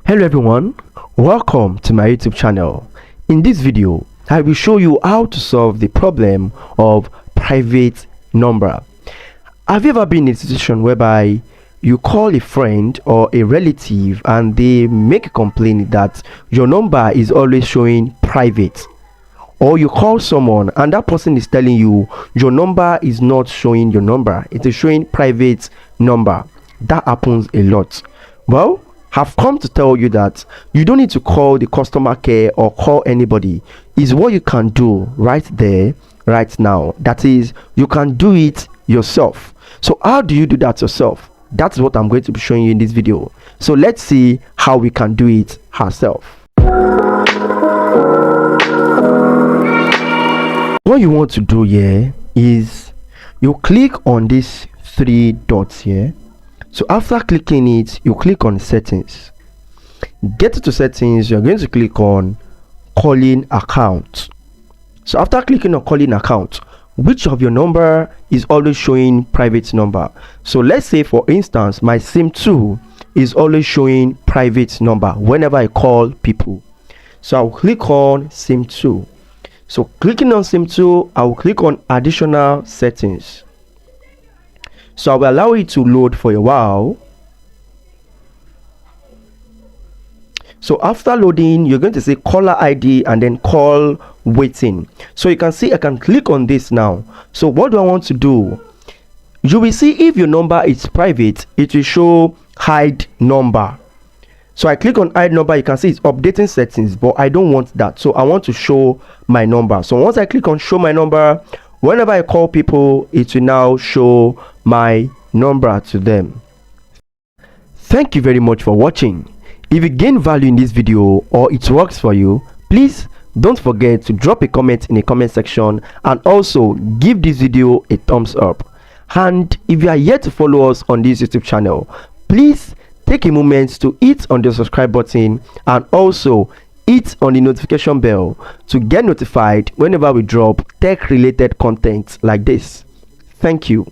Hello everyone, welcome to my YouTube channel. In this video, I will show you how to solve the problem of private number. Have you ever been in a situation whereby you call a friend or a relative and they make a complaint that your number is always showing private? Or you call someone and that person is telling you your number is not showing your number, it is showing private number. That happens a lot. Well, have come to tell you that you don't need to call the customer care or call anybody. Is what you can do right there, right now. That is, you can do it yourself. So how do you do that yourself? That's what I'm going to be showing you in this video. So let's see how we can do it ourselves. What you want to do here is you click on these three dots here. So after clicking it, you click on settings. Get to settings, you're going to click on calling account. So after clicking on calling account, which of your number is always showing private number? So let's say for instance my SIM2 is always showing private number whenever I call people. So I'll click on SIM2. So clicking on SIM2, I will click on additional settings. So I will allow it to load for a while. So after loading, you're going to say caller ID and then call waiting. So you can see I can click on this now. So what do I want to do? You will see if your number is private, it will show hide number. So I click on hide number, you can see it's updating settings, but I don't want that. So I want to show my number. So once I click on show my number, whenever I call people, it will now show my number to them. Thank you very much for watching. If you gain value in this video or it works for you, please don't forget to drop a comment in the comment section and also give this video a thumbs up. And if you are yet to follow us on this YouTube channel, please take a moment to hit on the subscribe button and also hit on the notification bell to get notified whenever we drop tech related content like this. Thank you.